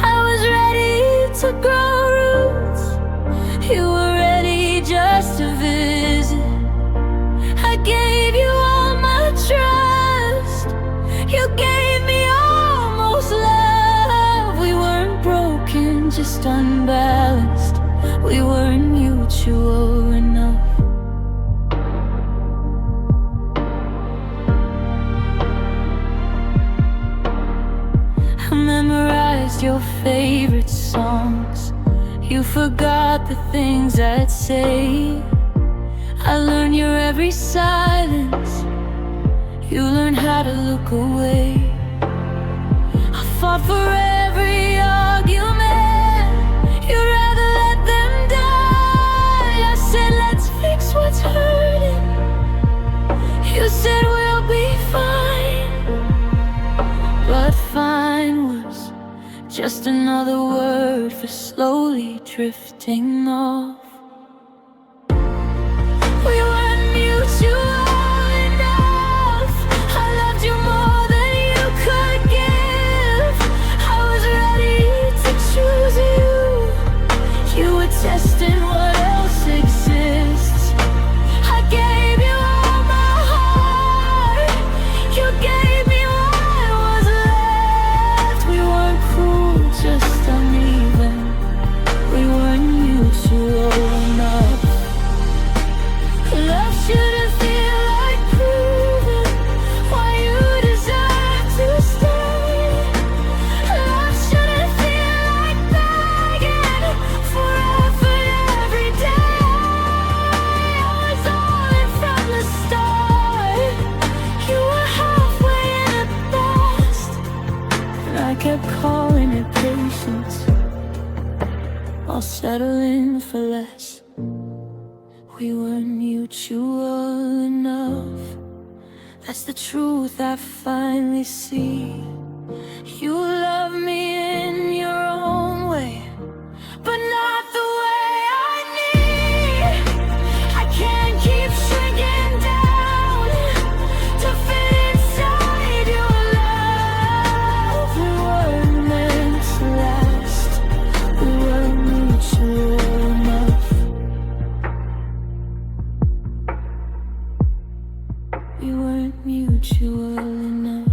I was ready to grow roots. You were ready just to visit. I gave you all my trust. You gave me almost love. We weren't broken, just unbalanced. We weren't mutual enough. I memorized your favorite songs. You forgot the things I'd say. I learned your every silence. You learned how to look away. I fought for every argument. You'd rather let them die. I said, let's fix what's hurting. You said, we'll be fine. But fine was just another word for slowly drifting off. We weren't mutual enough. I loved you more than you could give. I was ready to choose you. You were testing what else exists. I gave you all my heart. You gave me what was left. We weren't cool, just uneven. We weren't mutual enough. Love shouldn't feel like proving why you deserve to stay. Love shouldn't feel like begging for effort every day. I was all in from the start. You were halfway in at best, and I kept calling it patience while settling for less. We weren't mutual enough. That's the truth I finally see. You love me in your own way, but not the way I need. I can't keep shrinking down to fit inside your love. We weren't meant to last. We weren't mutual enough. We weren't mutual enough.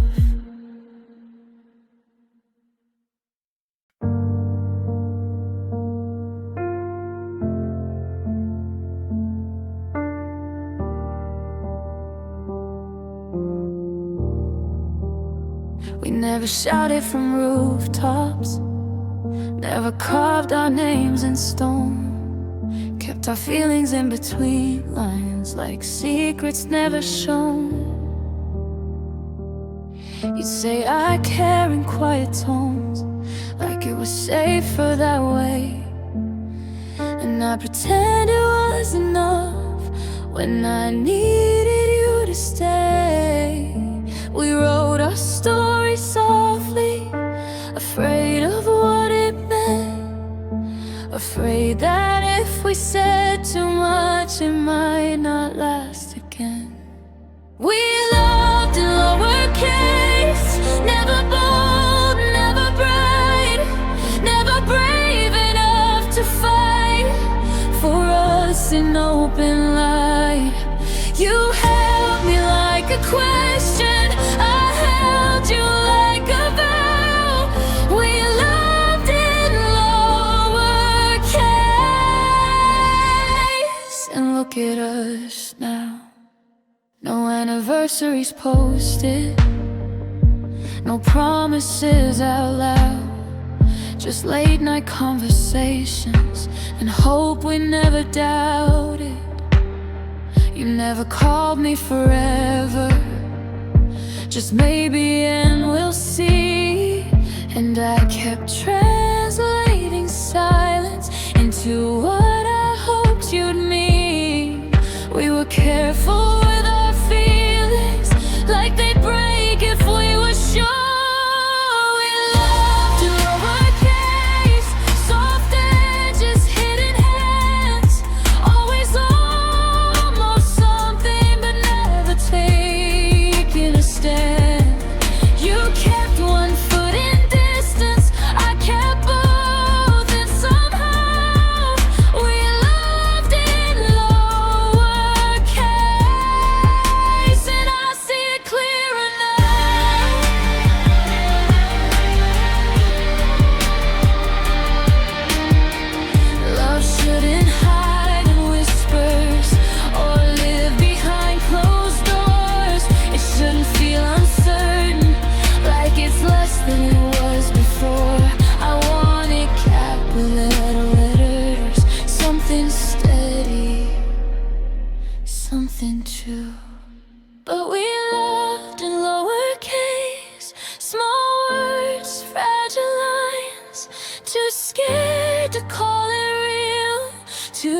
We never shouted from rooftops, never carved our names in stone. Kept our feelings in between lines, like secrets never shown. You'd say I care in quiet tones, like it was safer that way. And I pretend it was enough when I needed you to stay. We wrote our story softly, afraid of what it meant, afraid that if we said too much it might not last again. We loved in lowercase, never bold, never bright, never brave enough to fight for us in open light. You held me like a question, I held you like a vow. We loved in lowercase, and look at us now. No anniversaries posted, no promises out loud, just late night conversations and hope we never doubted. You never called me forever, just maybe and we'll see. And I kept translating silence into what I hoped you'd mean. We were careful with our feelings, like they'd break if we were sure. We loved in lowercase,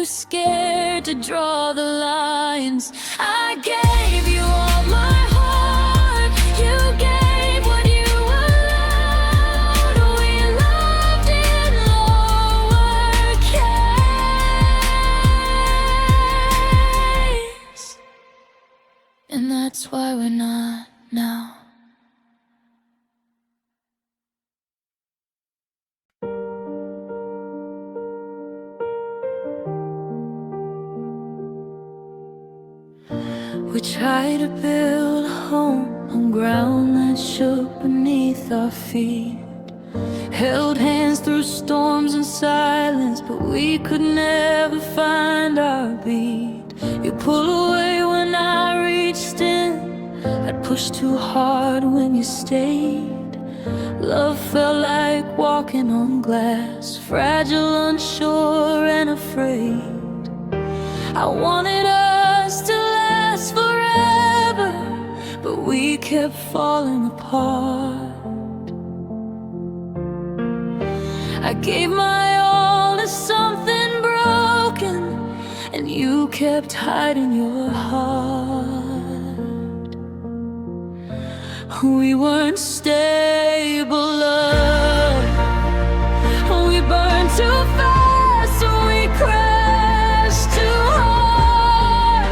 too scared to draw the lines. I gave you all my heart, you gave what you allowed. We loved in lowercase, and that's why we're not now. We tried to build a home on ground that shook beneath our feet. Held hands through storms and silence, but we could never find our beat. You pulled away when I reached in, I'd pushed too hard when you stayed. Love felt like walking on glass, fragile, unsure, and afraid. I wanted us to last forever, but we kept falling apart. I gave my all to something broken, and you kept hiding your heart. We weren't stable, love. We burned too fast, so we crashed too hard.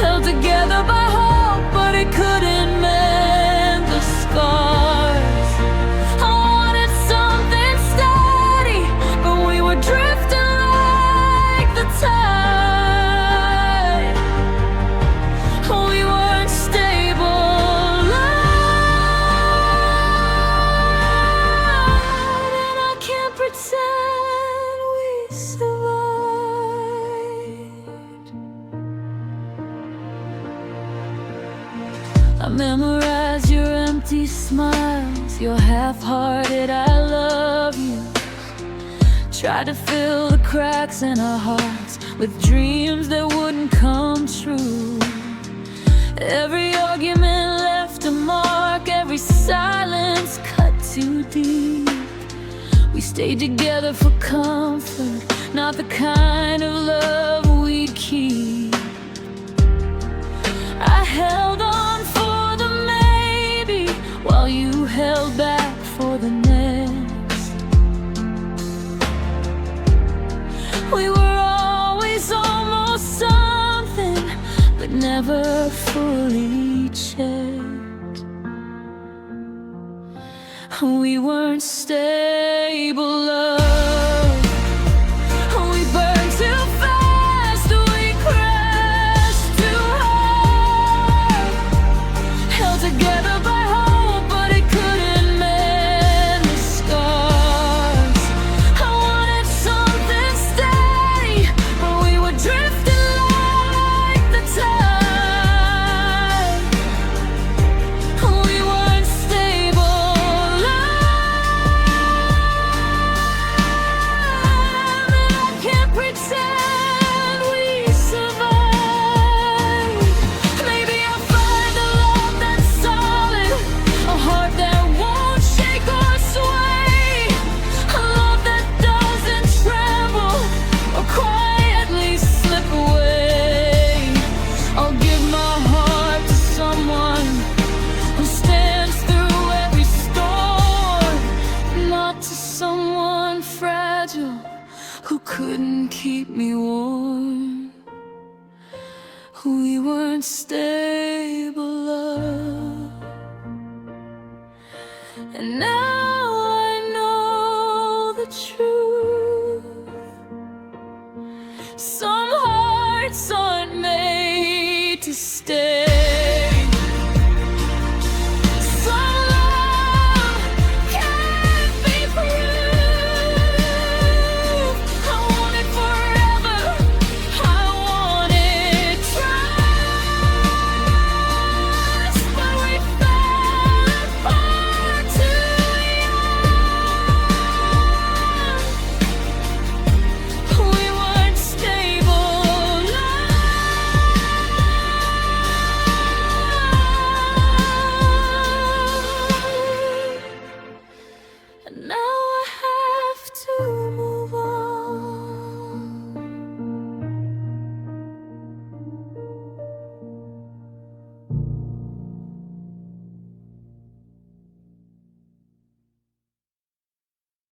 Held together by hope, but it couldn't mend the scars. I wanted something steady, but we were drifting like the tide. We weren't stable, and I can't pretend we survived. I memorize your empty smiles, your half-hearted I love you. Try to fill the cracks in our hearts with dreams that wouldn't come true. Every argument left a mark, every silence cut too deep. We stayed together for comfort, not the kind of love we'd keep. I held on for the maybe, while you held back for the next. We were always almost something, but never fully checked. We weren't stable, love. We burned too fast, we crashed too hard. Held together by hope, but it couldn't mend the scars. I wanted something steady, but we were drifting like the tide. We weren't stable, and I can't pretend we survived. Maybe I'll find a love that's solid, a heart that won't shake or sway, a love that doesn't tremble or quietly slip away. I'll give my heart to someone who stands through every storm, not to someone fragile who couldn't keep me warm. We weren't stable, love, and now